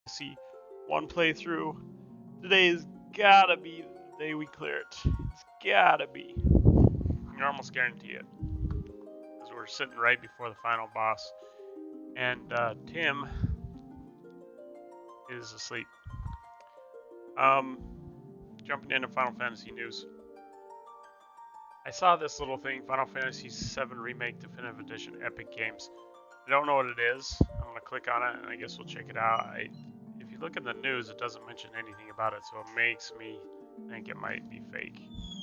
See one playthrough. Today's gotta be the day we clear it. It's gotta be. You almost guarantee it. Because we're sitting right before the final boss. And Tim is asleep. Jumping into Final Fantasy news. I saw this little thing, Final Fantasy VII Remake Definitive Edition Epic Games. I don't know what it is. I'm gonna click on it and I guess we'll check it out. If you look in the news, it doesn't mention anything about it, so it makes me think it might be fake.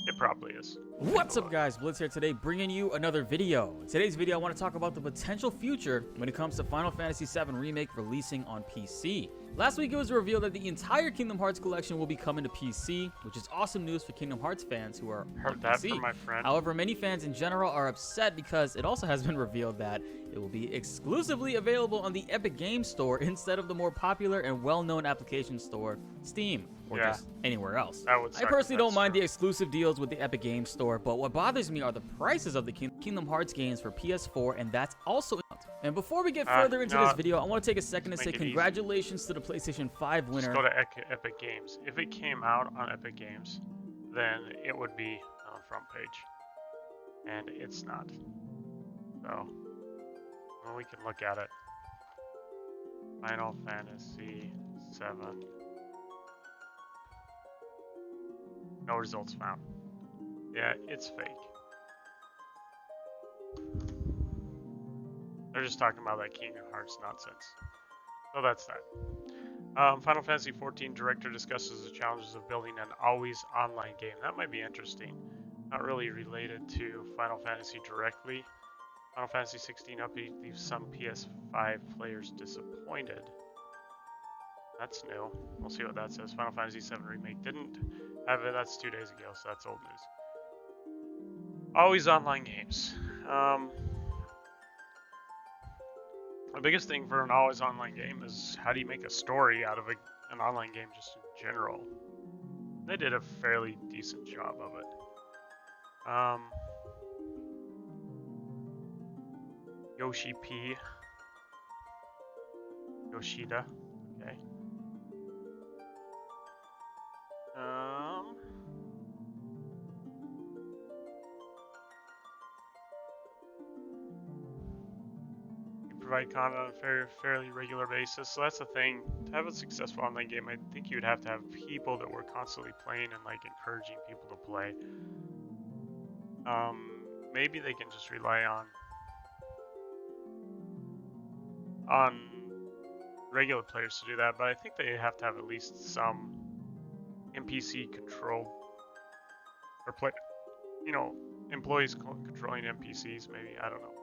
It probably is. What's up guys, Blitz here today bringing you another video. In today's video I want to talk about the potential future when it comes to Final Fantasy VII Remake releasing on PC. Last week it was revealed that the entire Kingdom Hearts collection will be coming to PC, which is awesome news for Kingdom Hearts fans who are Heard on that PC. from my friend. However, many fans in general are upset because it also has been revealed that it will be exclusively available on the Epic Games Store instead of the more popular and well-known application store, Steam, or just anywhere else. I personally don't mind the exclusive deals with the Epic Games Store, but what bothers me are the prices of the Kingdom Hearts games for PS4, and that's also out. And before we get further into this video, I want to take a second to say congratulations to the PlayStation 5 winner. Just go to Epic Games. If it came out on Epic Games, then it would be on the front page. And it's not. So, well, we can look at it. Final Fantasy VII. No results found. Yeah, it's fake. They're just talking about that Kingdom Hearts nonsense. So that's that. Final Fantasy XIV director discusses the challenges of building an always online game. That might be interesting. Not really related to Final Fantasy directly. Final Fantasy 16 update leaves some PS5 players disappointed. That's new. We'll see what that says. Final Fantasy VII Remake didn't have it. That's 2 days ago, so that's old news. Always online games. The biggest thing for an always online game is how do you make a story out of an online game just in general. They did a fairly decent job of it. Yoshi P. Yoshida. Okay. You provide content on a fairly regular basis, so that's the thing. To have a successful online game, I think you would have to have people that were constantly playing and like encouraging people to play. Maybe they can just rely on regular players to do that, but I think they have to have at least some NPC control or play, employees controlling NPCs. Maybe, I don't know.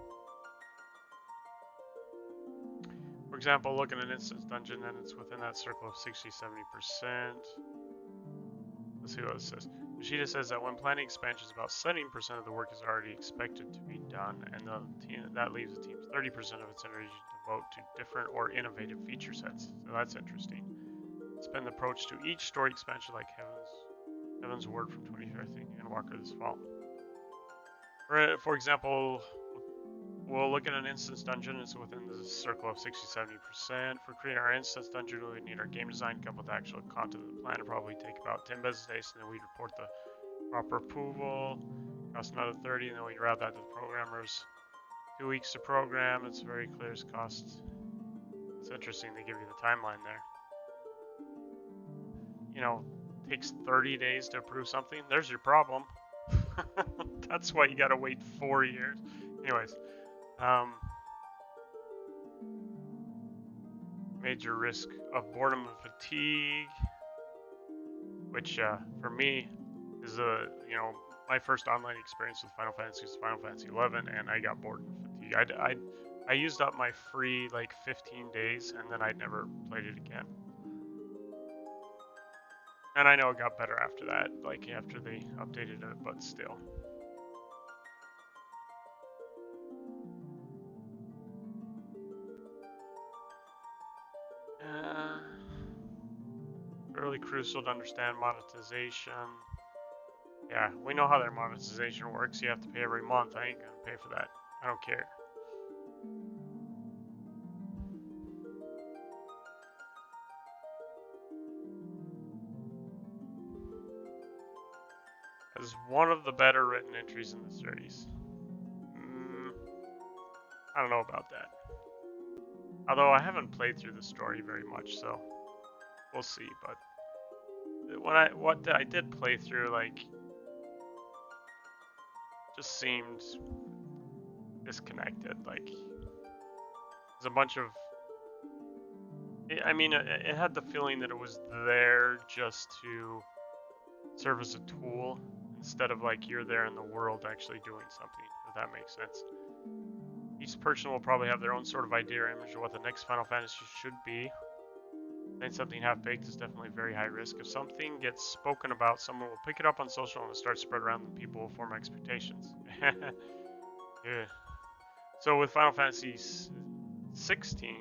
For example, look at an instance dungeon and it's within that circle of 60-70%. Let's see what it says. Yoshida says that when planning expansions, about 70% of the work is already expected to be done, and that leaves the team 30% of its energy to devote to different or innovative feature sets. So that's interesting. It's been the approach to each story expansion, like Heaven's Word from 2015 and Walker this fall. For example, we'll look at an instance dungeon. It's within the circle of 60-70%. For creating our instance dungeon, we would need our game design coupled with actual content of the plan. It'll probably take about 10 business days, and then we'd report the proper approval. Cost another 30, and then we'd route that to the programmers. 2 weeks to program. It's very clear as cost. It's interesting they give you the timeline there. Takes 30 days to approve something. There's your problem. That's why you gotta wait 4 years. Anyways. Major risk of boredom and fatigue, which for me is my first online experience with Final Fantasy was Final Fantasy 11, and I got bored and fatigue. I used up my free 15 days, and then I'd never played it again. And I know it got better after that, after they updated it, but still. Really crucial to understand monetization. Yeah, we know how their monetization works. You have to pay every month. I ain't gonna pay for that. I don't care. as one of the better written entries in the series. I don't know about that. Although I haven't played through the story very much, so we'll see. But what I did play through, like, just seemed disconnected. Like, there's a bunch of. I mean, it had the feeling that it was there just to serve as a tool instead of like you're there in the world actually doing something. If that makes sense. Each person will probably have their own sort of idea or image of what the next Final Fantasy should be. Saying something half-baked is definitely very high risk. If something gets spoken about, someone will pick it up on social and start spread around, and people will form expectations. Yeah. So with Final Fantasy 16,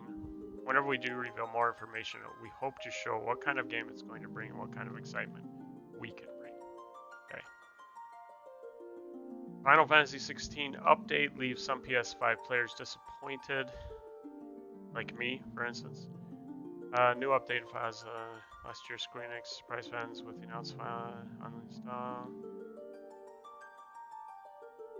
whenever we do reveal more information, we hope to show what kind of game it's going to bring and what kind of excitement we can bring. Okay. Final Fantasy 16 update leaves some PS5 players disappointed, like me, for instance. New update has last year's Square Enix surprise fans with the announcement uninstall.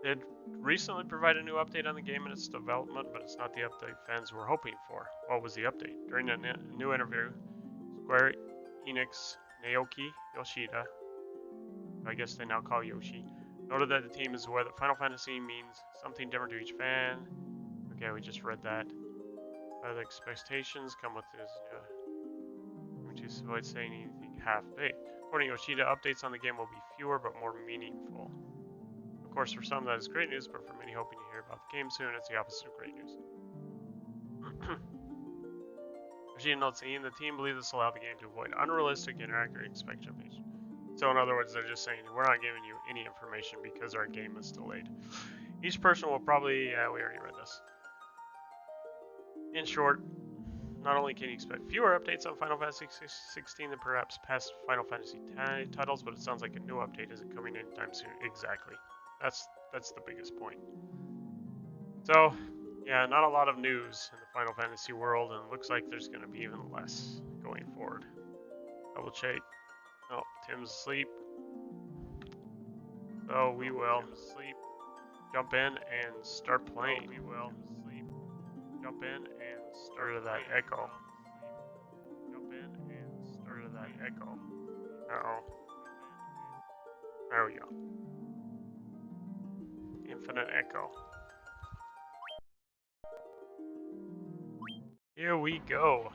It recently provided a new update on the game and its development, but it's not the update fans were hoping for. What was the update? During a new interview, Square Enix Naoki Yoshida, I guess they now call Yoshi, noted that the team is aware that Final Fantasy means something different to each fan. Okay, we just read that. The expectations come with this. To avoid saying anything half-baked. According to Yoshida, updates on the game will be fewer but more meaningful. Of course, for some that is great news, but for many hoping to hear about the game soon, it's the opposite of great news. Yoshida notes that the team believes this will allow the game to avoid unrealistic and inaccurate expectations. So in other words, they're just saying, we're not giving you any information because our game is delayed. Each person will probably, we already read this. In short, not only can you expect fewer updates on Final Fantasy 16 than perhaps past Final Fantasy 10 titles, but it sounds like a new update isn't coming anytime soon. Exactly. That's the biggest point. So, yeah, not a lot of news in the Final Fantasy world, and it looks like there's going to be even less going forward. Double check. Oh, Tim's asleep. So we will jump in and start playing. We will jump in and start that echo. Jump in and start that echo. Uh-oh. There we go. Infinite echo. Here we go.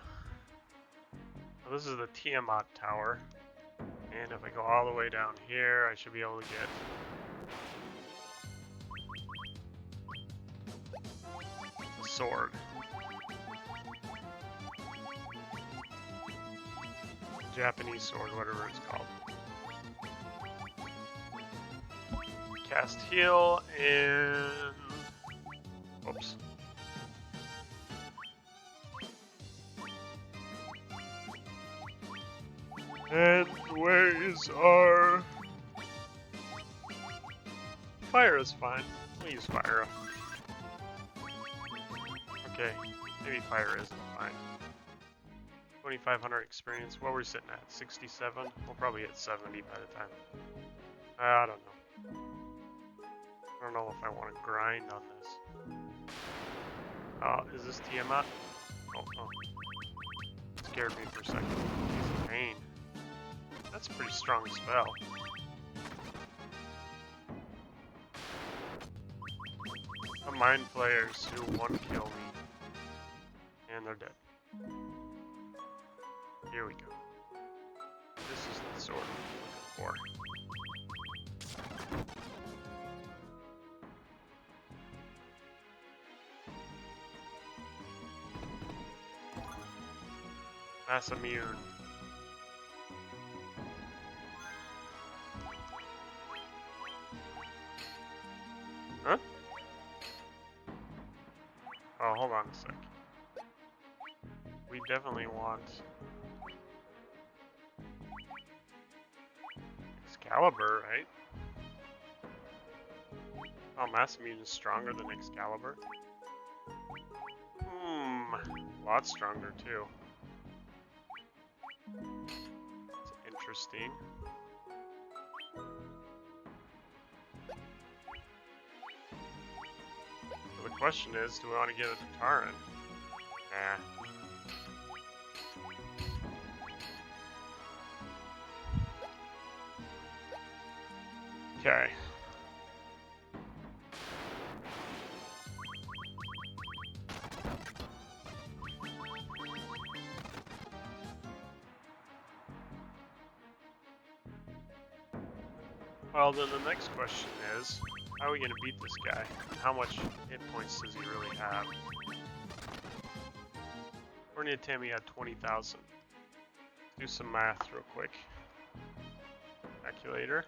Well, this is the Tiamat Tower. And if I go all the way down here, I should be able to get the sword. Japanese sword, whatever it's called. Cast heal and... Oops. And where is our... Fire is fine. We'll use fire. Okay, maybe fire isn't fine. 2,500 experience. What we're sitting at? 67? We'll probably hit 70 by the time. I don't know. I don't know if I want to grind on this. Oh, is this Tiamat? Oh. Scared me for a second. He's in pain. That's a pretty strong spell. Some mind players who one kill me. And they're dead. Here we go. This is the sword I'm looking for. Mass immune. Huh? Oh, hold on a sec. We definitely want Excalibur, right? Oh, Mass Immune is stronger than Excalibur? A lot stronger too. It's interesting. question is, do we want to get a Taran? Nah. Okay. Well, then the next question is, how are we going to beat this guy? How much hit points does he really have? Cornea Tammy had 20,000. Do some math real quick. Calculator.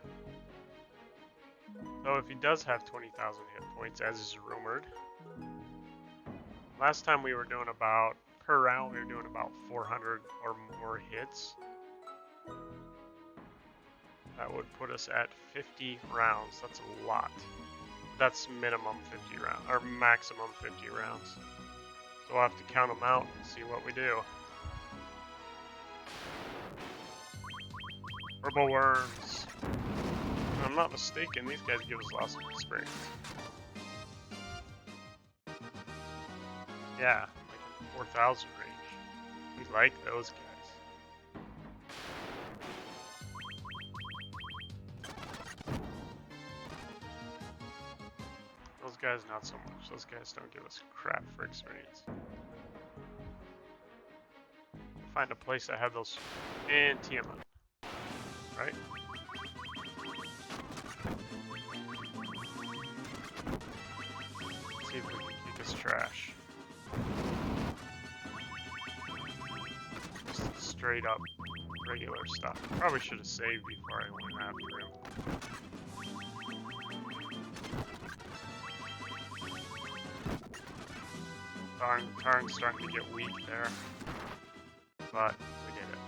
So if he does have 20,000 hit points, as is rumored, last time we were doing about, per round, we were doing about 400 or more hits. That would put us at 50 rounds. That's a lot. That's minimum 50 rounds, or maximum 50 rounds. So we'll have to count them out and see what we do. Herbal worms. If I'm not mistaken, these guys give us lots of experience. Yeah, like in the 4,000 range. We like those guys. Those guys, not so much. Those guys don't give us crap for experience. Find a place that had those in Tiamat, right? Let's see if we can kick his trash. Just straight up regular stuff. Probably should have saved before I went after him. Tarn's starting to get weak there, but we did it.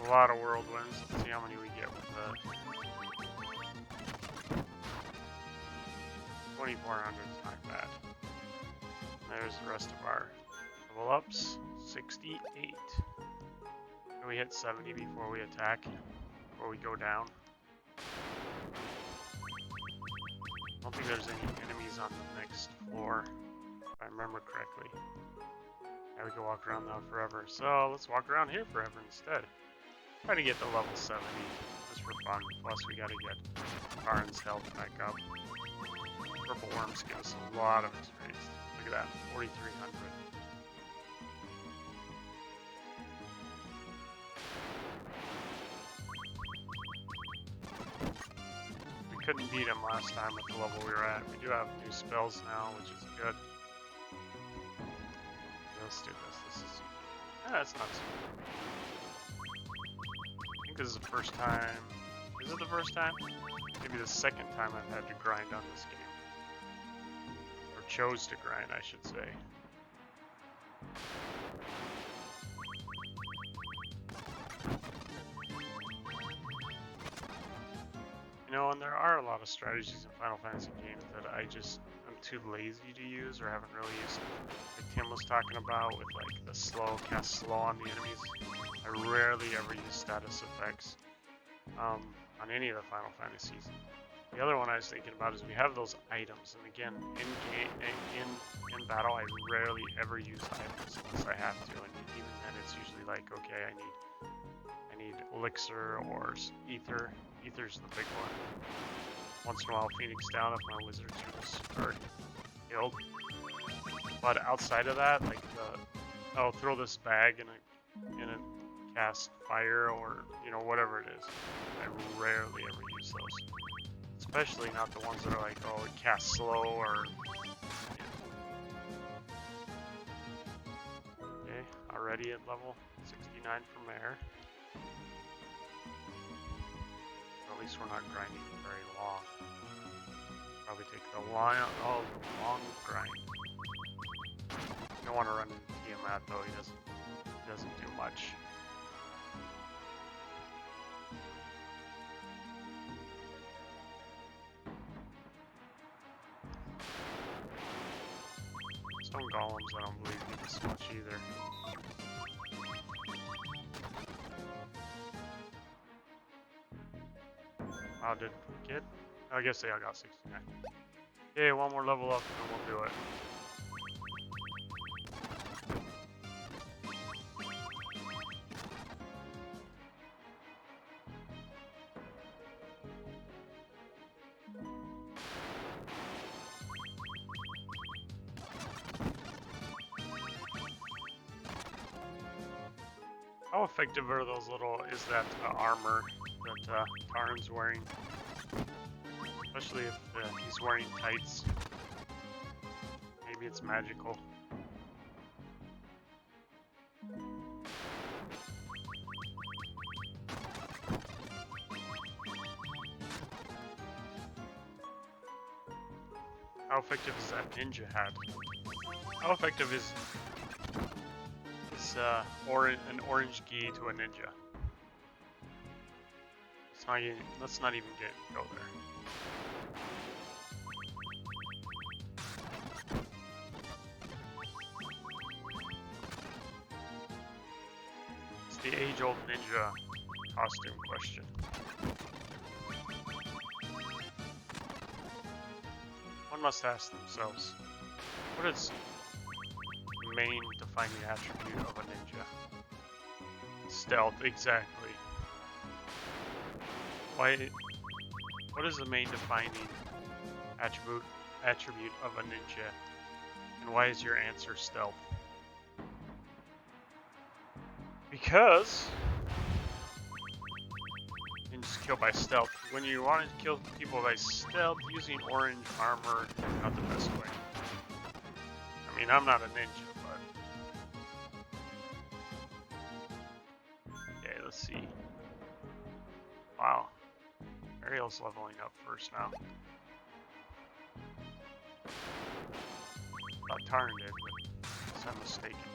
A lot of whirlwinds. Let's see how many we get with the 2,400 is not bad. There's the rest of our level ups. 68. We hit 70 before we attack, before we go down. I don't think there's any enemies on the next floor, if I remember correctly. Yeah, we can walk around now forever. So let's walk around here forever instead. Try to get to level 70, just for fun. Plus we gotta get Tarn's health back up. Purple worms give us a lot of experience. Look at that, 4,300. Couldn't beat him last time at the level we were at. We do have new spells now, which is good. Let's do this. This is easy. That's not so bad. I think this is the first time. Is it the first time? Maybe the second time I've had to grind on this game. Or chose to grind, I should say. You know, and there are a lot of strategies in Final Fantasy games that I'm too lazy to use or haven't really used. Like Tim was talking about with like the cast slow on the enemies. I rarely ever use status effects on any of the Final Fantasies. The other one I was thinking about is we have those items, and again, in battle, I rarely ever use items unless I have to, and even then, it's usually like, okay, I need elixir or ether. Ether's the big one. Once in a while, Phoenix down if my wizards are killed. But outside of that, like I'll throw this bag in a cast fire or whatever it is. I rarely ever use those. Especially not the ones that are like, oh, it casts slow or. Okay, already at level 69 from there. At least we're not grinding very long. Probably take the long grind. Don't want to run into Tiamat though. He doesn't do much. Stone golems, I don't believe do this much either. How did we get? I guess they all got 69. Okay, one more level up and we'll do it. How effective are those little, is that armor that Taran's wearing? Especially if he's wearing tights. Maybe it's magical. How effective is that ninja hat? How effective is an orange gi to a ninja? Let's not even go there. It's the age-old ninja costume question. One must ask themselves, what is the main defining attribute of a ninja? Stealth, exactly. What is the main defining attribute of a ninja? And why is your answer stealth? Because ninjas kill by stealth. When you want to kill people by stealth, using orange armor is not the best way. I mean, I'm not a ninja, but... Okay, let's see. Wow. Ariel's leveling up first now. Thought Tarn did, but unless I'm mistaken.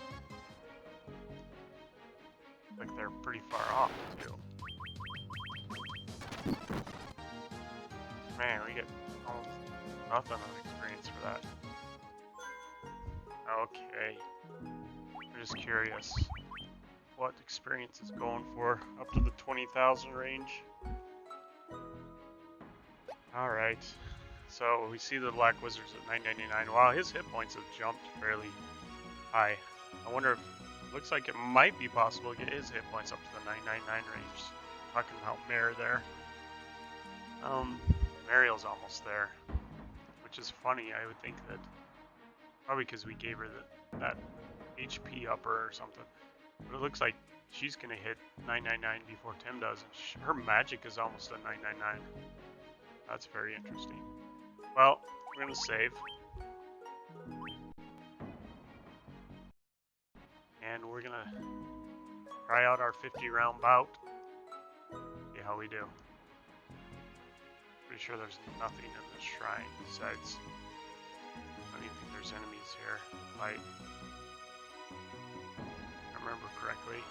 Like they're pretty far off, too. Man, we get almost nothing on experience for that. Okay. I'm just curious what experience is going for up to the 20,000 range. Alright. So we see the Black Wizard's at 999. Wow, his hit points have jumped fairly high. I wonder if looks like it might be possible to get his hit points up to the 999 range. Talking about Mare there. Mariel's almost there. Which is funny, I would think that probably because we gave her that HP upper or something. But it looks like she's gonna hit 999 before Tim does. And her magic is almost a 999. That's very interesting. Well, we're gonna save. And we're gonna try out our 50 round bout. See how we do. Pretty sure there's nothing in this shrine besides. I don't even think there's enemies here. If I remember correctly.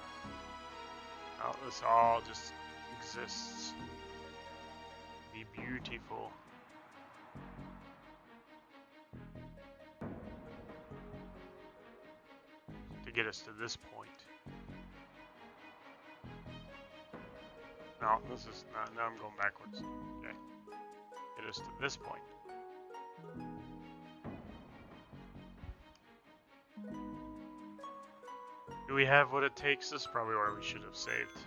Oh, this all just exists. Be beautiful. To get us to this point. No, this is not. Now I'm going backwards. Okay. Get us to this point. Do we have what it takes? This is probably where we should have saved.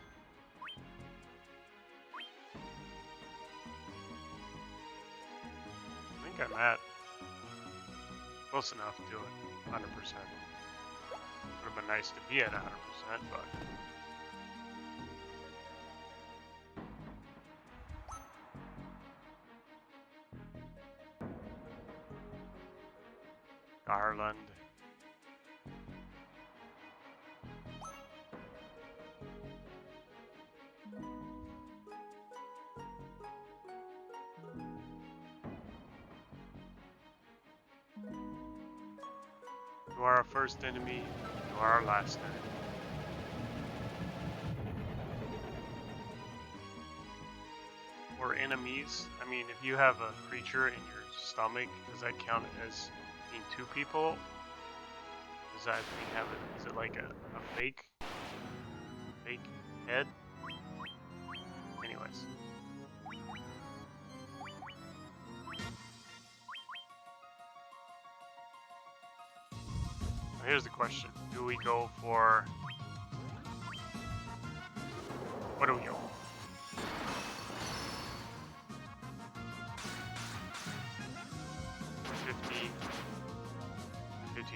I think I'm at close enough to it, 100%. Would have been nice to be at 100%, but... Garland. You are our first enemy, you are our last enemy. Or enemies. I mean, if you have a creature in your stomach, does that count as being two people? Does that thing have it? Is it like a fake head? Anyways. Here's the question. Do we go for... What do we go?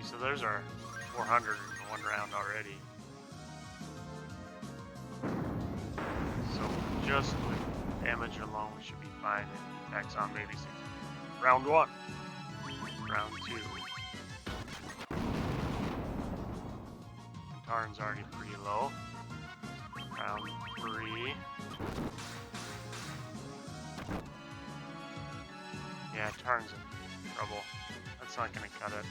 So there's our 400 in one round already. So just with damage alone, we should be fine. And he attacks on maybe 6. Round 1. Round 2. And Tarn's already pretty low. Round 3. Yeah, Tarn's in trouble. That's not gonna cut it.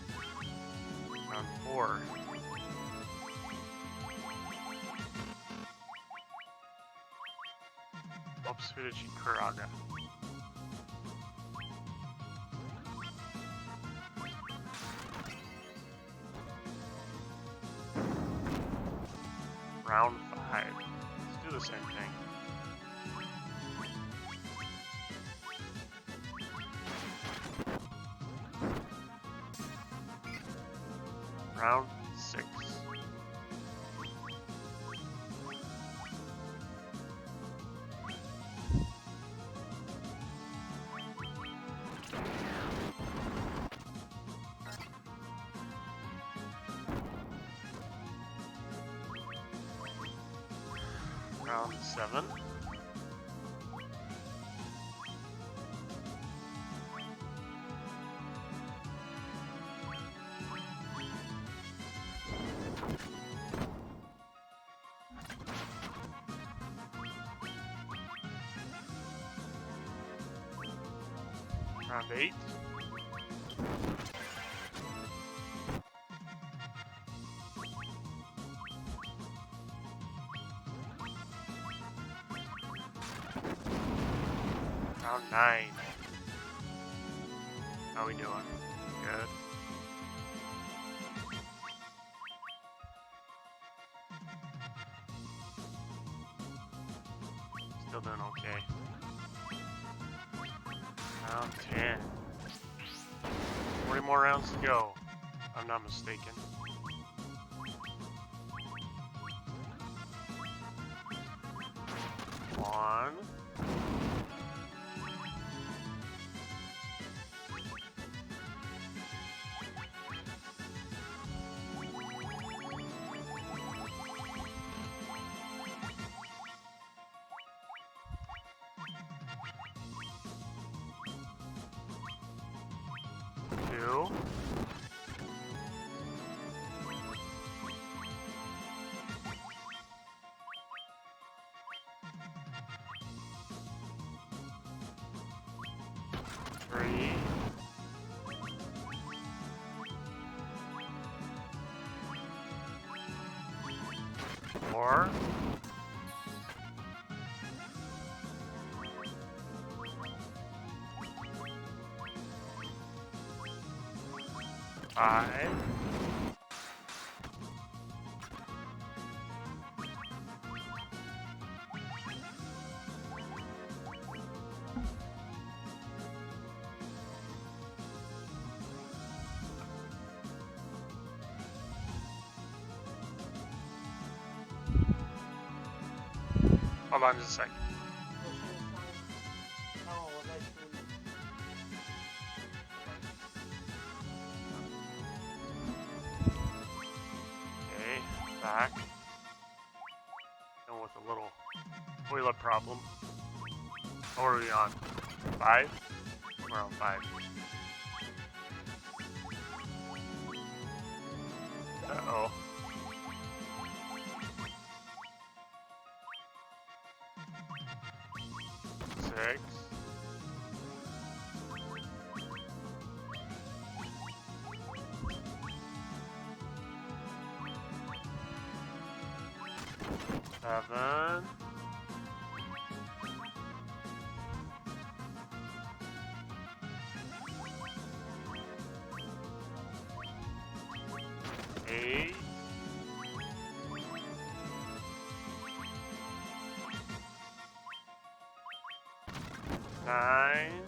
Round 4. Oops, who did she Kuraga? Round 5. Let's do the same thing. Round 6. Round 7. Round 8. Round 9. How we doing? Good. Still doing okay. Round 10. 40 more rounds to go, if I'm not mistaken. One. Two. Three. Four. Five. Hold on just a second. Okay, back. And with a little toilet problem. What are we on? 5? We're on 5. Uh-oh. 6. 7. 8. 9. 10.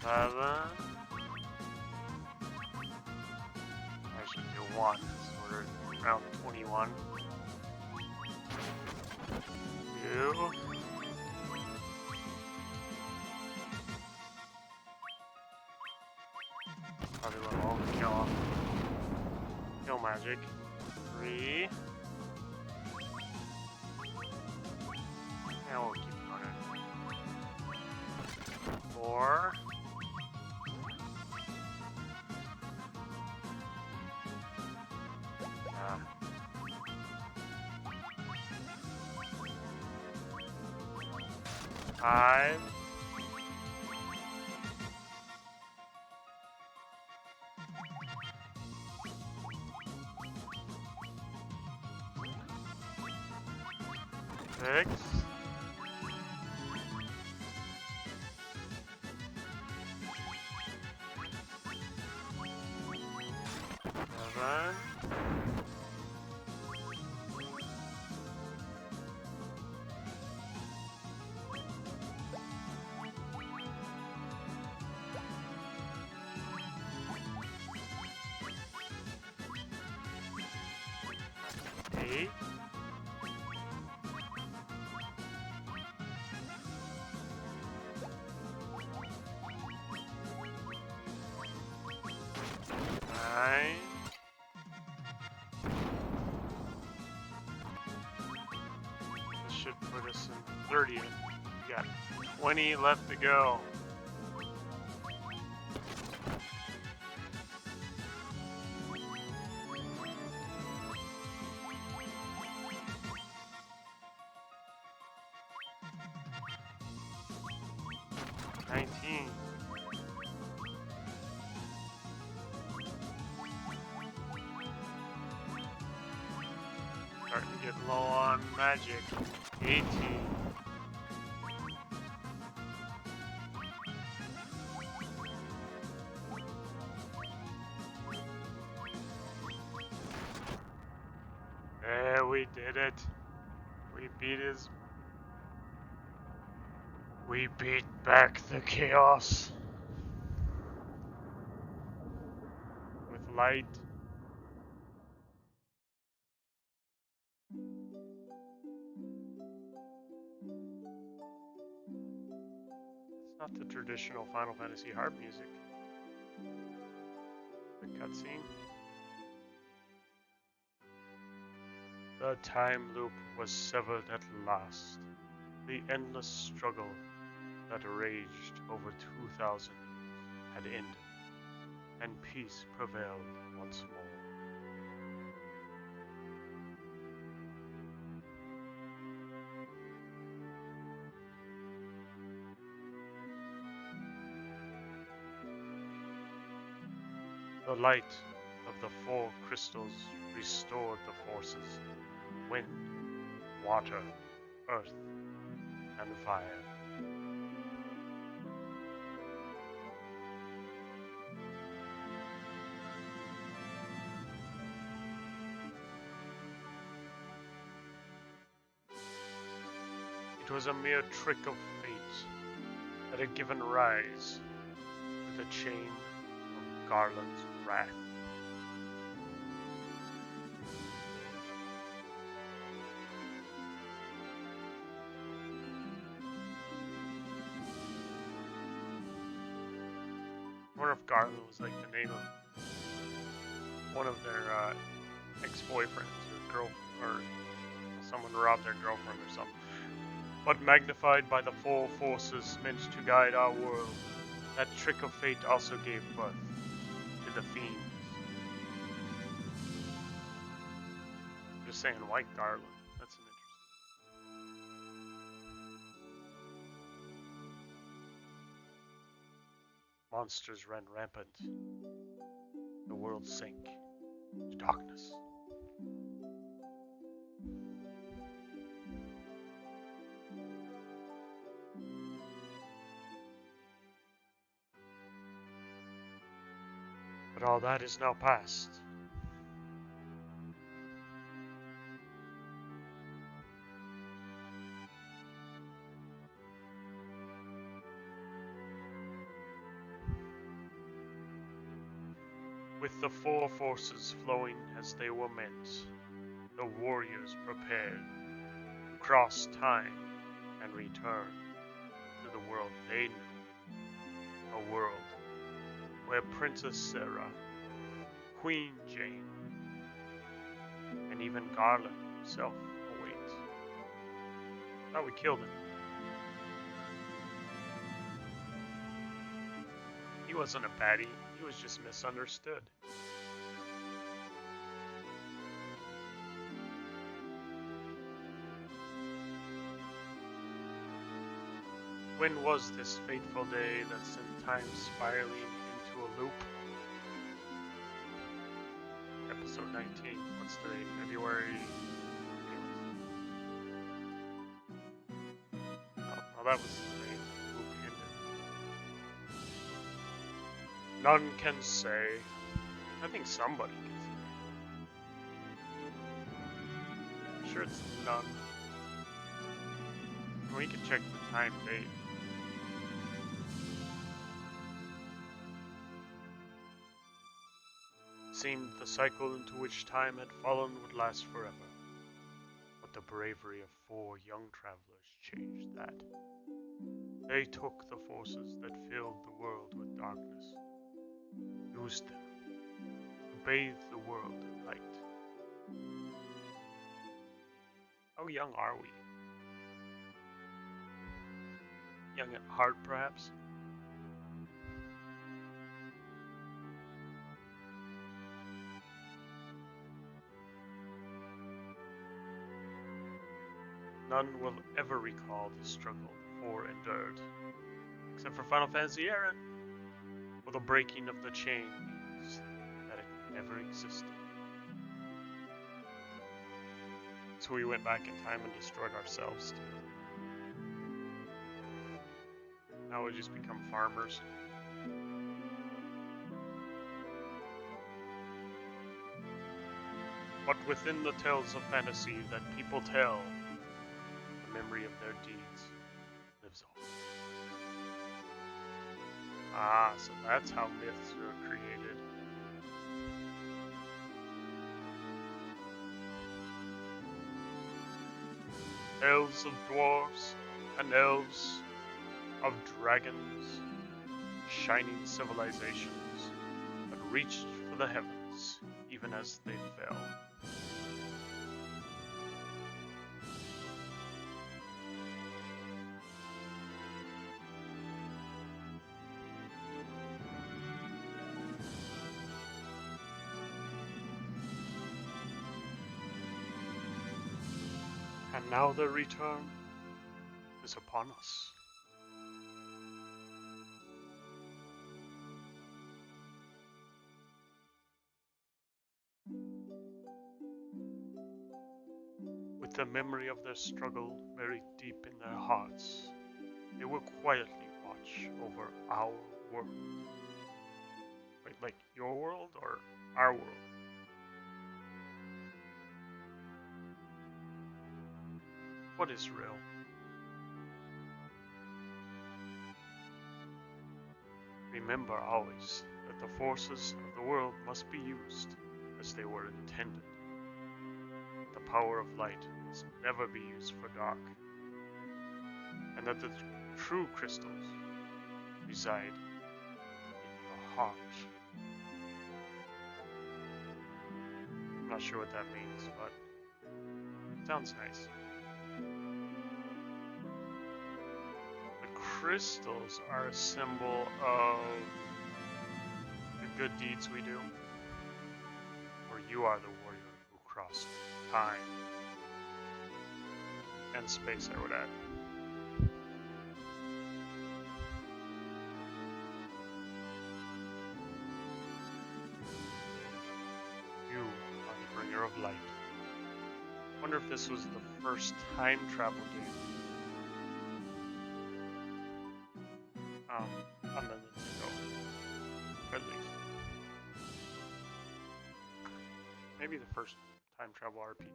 11. I should do 1, so we're around 21. 2. Probably will kill magic. 3. And we'll keep running. 4. Yeah. 5. 6. 7. 8. 9. This should put us in 30th. We got 20 left to go. Starting to get low on magic. 18. Yeah, we did it. We beat back the chaos. With light. It's not the traditional Final Fantasy harp music. The cutscene. The time loop was severed at last. The endless struggle that raged over 2,000 years had ended, and peace prevailed once more. The light of the 4 crystals restored the forces: wind, water, earth, and fire. It was a mere trick of fate that had given rise to the chain of Garland's wrath. I wonder if Garland was like the name of one of their ex-boyfriends or girl, or someone robbed their girlfriend or something. But magnified by the 4 forces meant to guide our world, that trick of fate also gave birth to the fiends. I'm just saying, white Garland. That's an interesting. Monsters ran rampant. The world sank to darkness. But all that is now past. With the four forces flowing as they were meant, the warriors prepared to cross time and return to the world they knew. A world where Princess Sarah, Queen Jane, and even Garland himself await. Thought we killed him. He wasn't a baddie, he was just misunderstood. When was this fateful day that sent time spiraling into a loop? Episode 19. What's today? February. Oh, that was the day the loop ended. None can say. I think somebody can say. I'm sure it's none. We can check the time date. Seemed the cycle into which time had fallen would last forever. But the bravery of 4 young travelers changed that. They took the forces that filled the world with darkness, used them to bathe the world in light. How young are we? Young at heart, perhaps? None will ever recall the struggle the 4 endured, except for Final Fantasy Errant, or the breaking of the chain means that it never existed. So we went back in time and destroyed ourselves too. Now we just become farmers. But within the tales of fantasy that people tell, the memory of their deeds lives on. Ah, so that's how myths are created. Elves of dwarves and elves of dragons, shining civilizations that reached for the heavens even as they fell. And now their return is upon us. With the memory of their struggle buried deep in their hearts, they will quietly watch over our world. Wait, like your world or our world? What is real? Remember always that the forces of the world must be used as they were intended. The power of light must never be used for dark, and that the true crystals reside in your heart. I'm not sure what that means, but it sounds nice. The crystals are a symbol of the good deeds we do, or you are the warrior who crossed time and space, I would add. You are the bringer of light. Wonder if this was the first time travel game on the Nintendo, at least. Maybe the first time travel RPG.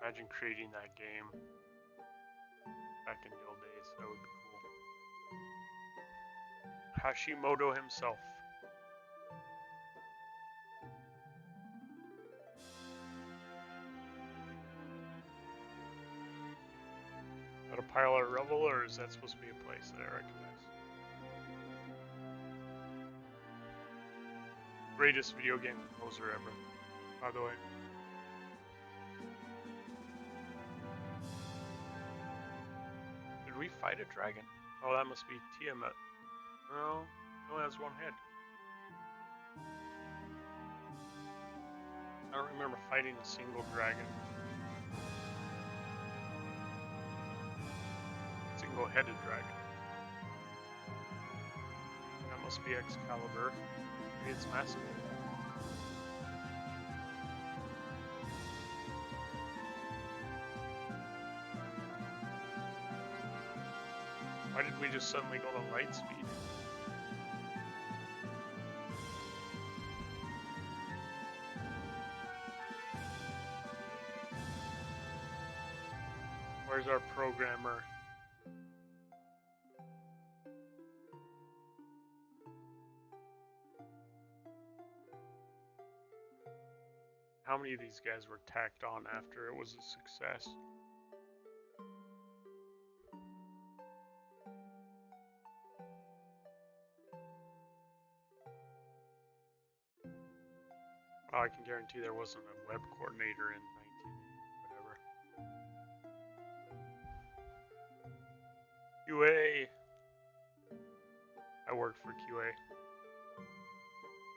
Imagine creating that game. back in the old days. That would be cool. Hashimoto himself. Is that a pile of rubble, or is that supposed to be a place that I recognize? Greatest video game composer ever, by the way. Did we fight a dragon? Oh, that must be Tiamat. No, it only has one head. I don't remember fighting a single dragon. Single-headed dragon. That must be Excalibur. Maybe it's massive. Why did we just suddenly go to light speed? Where's our programmer? How many of these guys were tacked on after it was a success? Oh, I can guarantee there wasn't a web coordinator in 19 whatever. QA. I worked for QA.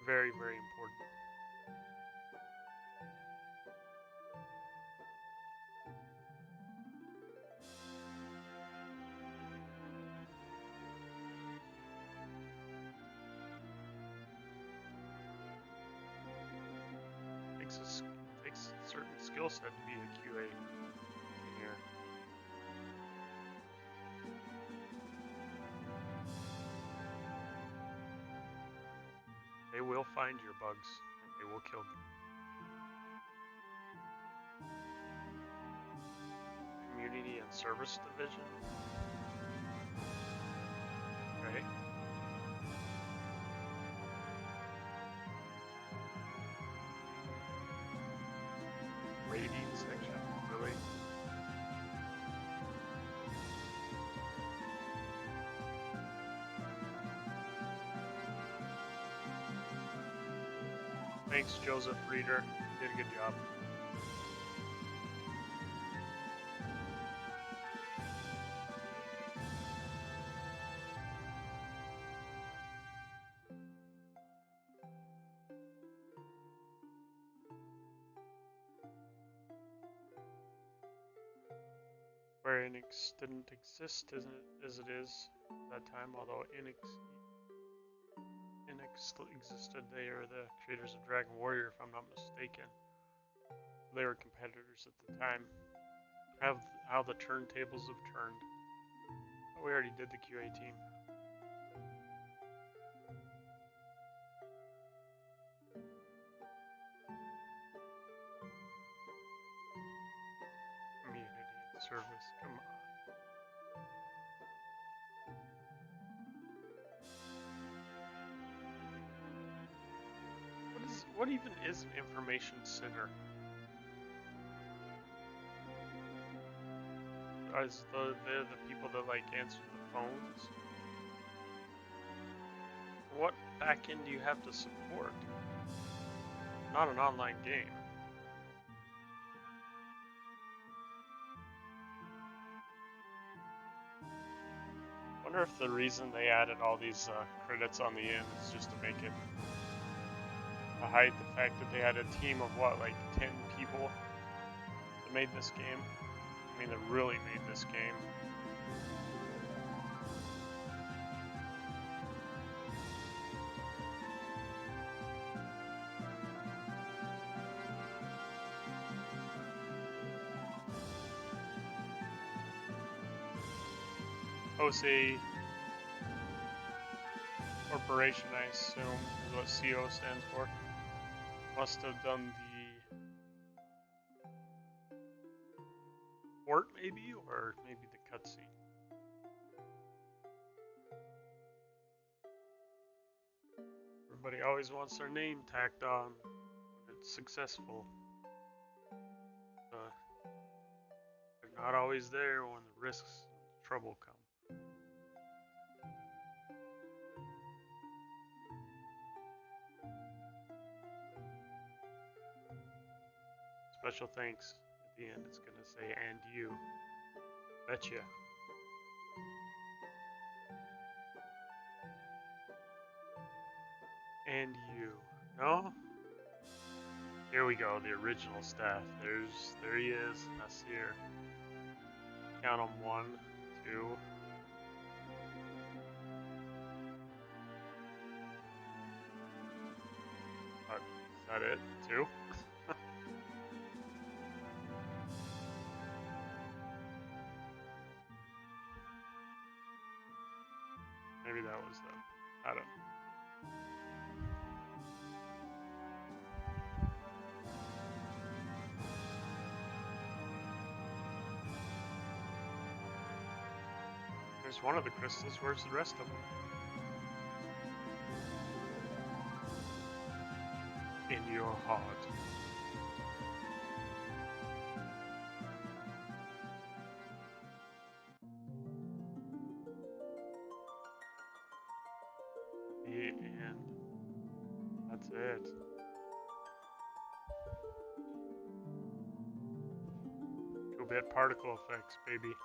Very, very important. Takes a certain skill set to be a QA engineer. They will find your bugs and they will kill them. Community and Service Division. Okay. Rating section, really? Thanks, Joseph Reeder. You did a good job. Square Enix didn't exist as it is at that time, although Enix still existed. They are the creators of Dragon Warrior, if I'm not mistaken. They were competitors at the time. How the turntables have turned. Oh, we already did the QA team. Community and service, come on. What even is an information center? They're the people that like answer the phones? What backend do you have to support? Not an online game. Wonder if the reason they added all these credits on the end is just to make it to hide the fact that they had a team of what, like 10 people that made this game. I mean, that really made this game. OC Corporation, I assume, is what CO stands for. Must have done the port, maybe, or maybe the cutscene. Everybody always wants their name tacked on when it's successful. They're not always there when the risks and trouble come. Special thanks at the end. It's gonna say, and you. Betcha. And you. No? Here we go, the original staff. There he is. That's here. Count them 1, 2. Is that it? 2? Maybe that was them. I don't know. There's one of the crystals. Where's the rest of them? In your heart. The end. That's it. Two-bit particle effects, baby.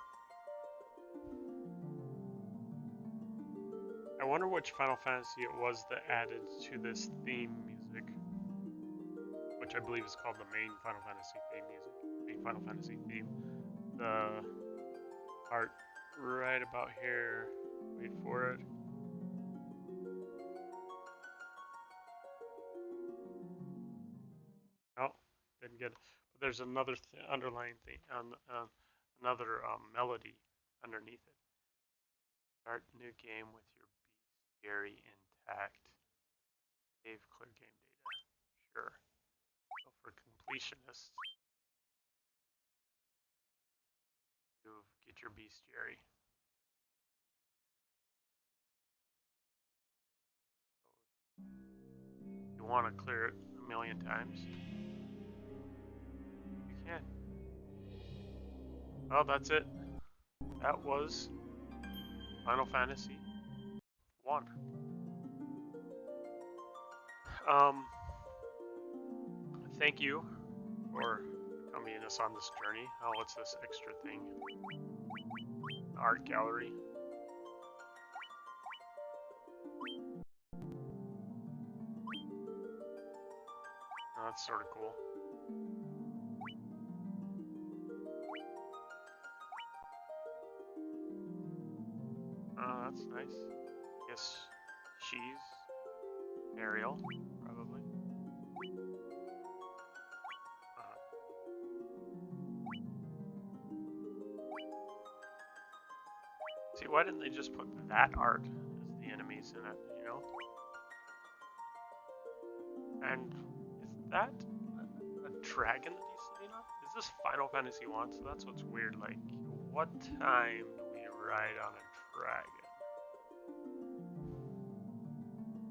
I wonder which Final Fantasy it was that added to this theme music, which I believe is called the main Final Fantasy theme music. Main Final Fantasy theme. The part right about here. Wait for it. Oh, didn't get it. But there's another underlying thing, another melody underneath it. Start new game with your bestiary intact. Save clear game data. Sure. So for completionists, you get your bestiary. You want to clear it a million times? You can. Well, that's it. That was Final Fantasy 1. Thank you for accompanying us on this journey. Oh, what's this extra thing? Art gallery. Oh, that's sort of cool. Oh, that's nice. Guess she's Ariel, probably. See, why didn't they just put that art as the enemies in it, you know? And is that a dragon that he's sitting on? Is this Final Fantasy 1? So that's what's weird. Like, what time do we ride on a dragon?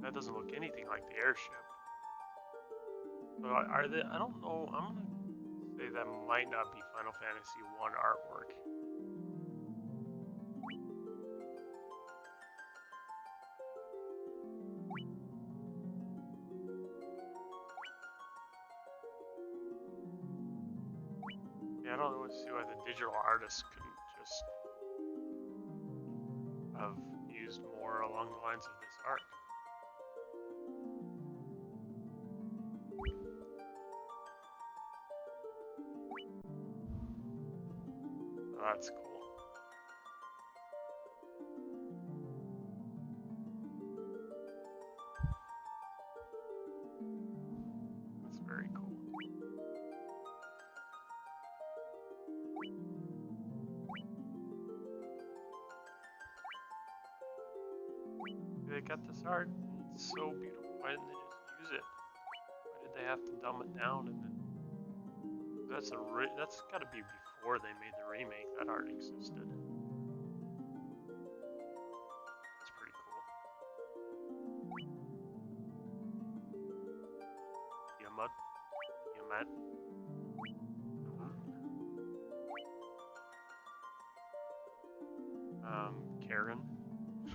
That doesn't look anything like the airship. So are they? I don't know. I'm gonna say that might not be Final Fantasy 1 artwork. Yeah, I don't know. See why the digital artist couldn't just have used more along the lines of this art. Oh, that's cool. That's very cool. They got this art. It's so beautiful. Why didn't they just use it? Why did they have to dumb it down and then? That's got to be before they made the remake. That art existed. It's pretty cool. Tiamat. Tiamat. Karen,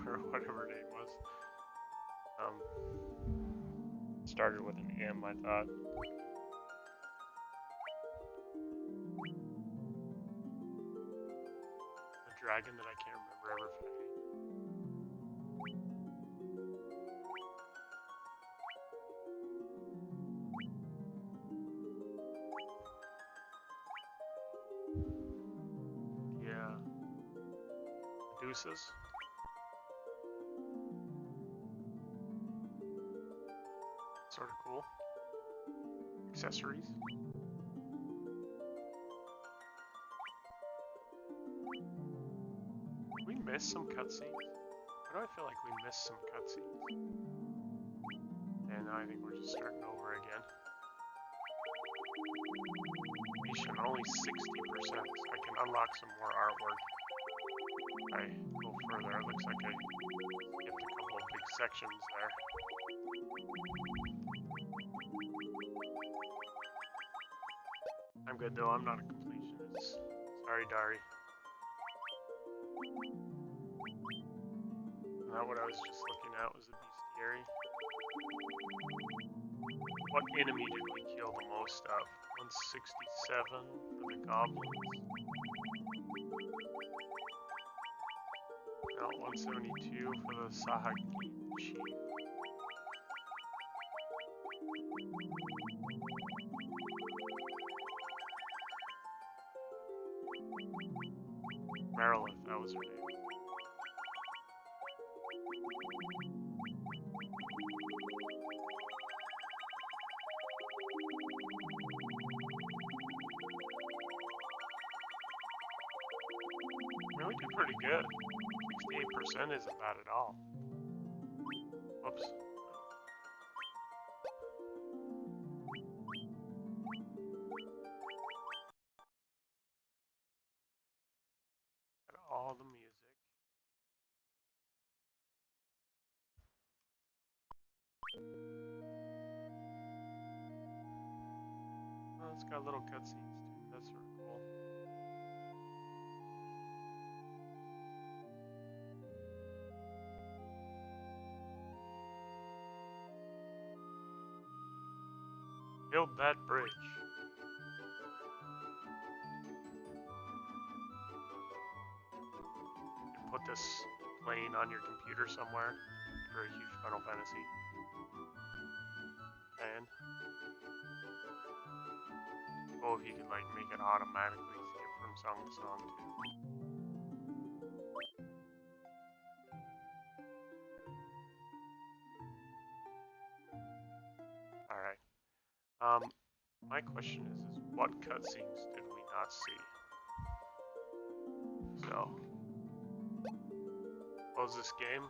or whatever her name was. Started with an M, I thought. A dragon that I can't remember ever fighting. Yeah. Medusas. Sort of cool. Accessories. Did we miss some cutscenes? Why do I feel like we missed some cutscenes? And now I think we're just starting over again. Completion only 60%. I can unlock some more artwork. I go further. It looks like I skipped a couple of big sections there. I'm good though, I'm not a completionist. Sorry, Dari. Not what I was just looking at was the bestiary. What enemy did we kill the most of? 167 for the goblins. No, 172 for the Sahagi. Marilyn, that was her name. Yeah, we did pretty good. 68% isn't bad at all. Whoops. Got all the music. Oh, it's got little cutscenes too. That's sort of cool. Build that bridge. You can put this playing on your computer somewhere for a huge Final Fantasy fan. Oh, if you could like make it automatically skip from song to song too. Alright. My question is what cutscenes did we not see? So, close this game.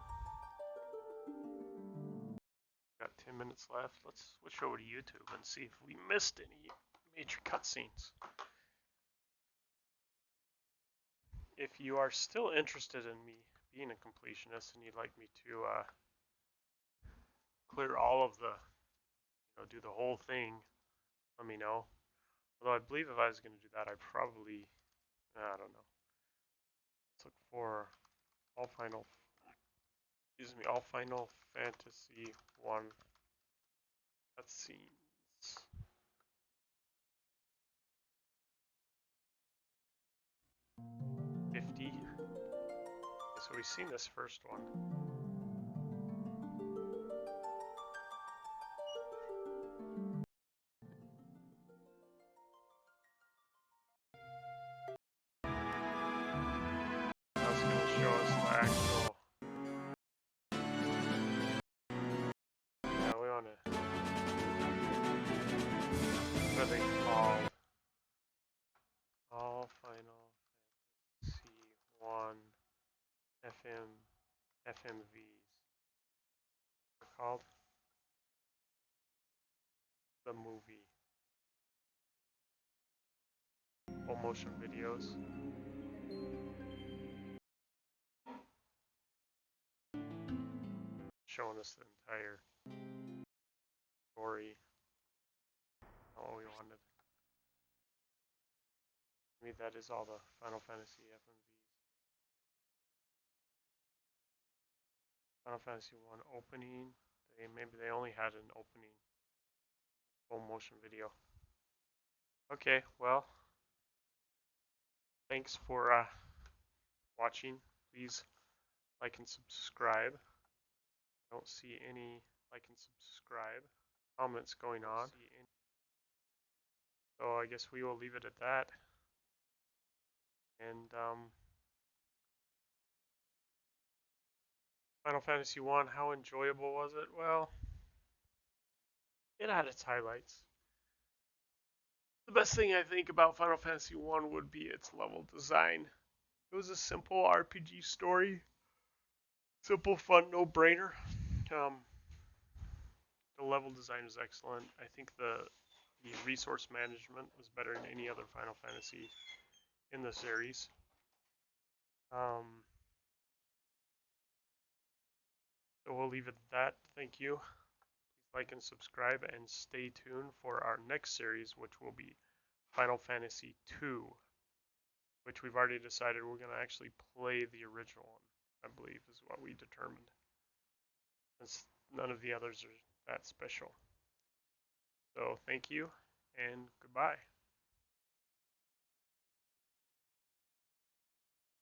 Got 10 minutes left. Let's switch over to YouTube and see if we missed any major cutscenes. If you are still interested in me being a completionist and you'd like me to clear all of the, do the whole thing, let me know. Although I believe if I was going to do that, I probably, I don't know. Let's look for all Final Fantasy 1 cutscenes. Okay, so we've seen this first one. That's going to show us the actual. Yeah, we want to. What are they called? All Final Fantasy 1 FMVs. They're called the movie. Full motion videos. Showing us the entire story. wanted. Maybe that is all the Final Fantasy FMVs. Final Fantasy 1 opening. Maybe they only had an opening full motion video. Okay, well, thanks for watching. Please like and subscribe. I don't see any like and subscribe comments going on. So I guess we will leave it at that. And Final Fantasy 1, how enjoyable was it? Well, it had its highlights. The best thing I think about Final Fantasy 1 would be its level design. It was a simple RPG story. Simple, fun, no-brainer. The level design is excellent. I think the resource management was better than any other Final Fantasy in the series. So we'll leave it at that. Thank you. Please like and subscribe and stay tuned for our next series, which will be Final Fantasy 2, which we've already decided we're going to actually play the original one, I believe, is what we determined. Since none of the others are that special. So thank you and goodbye.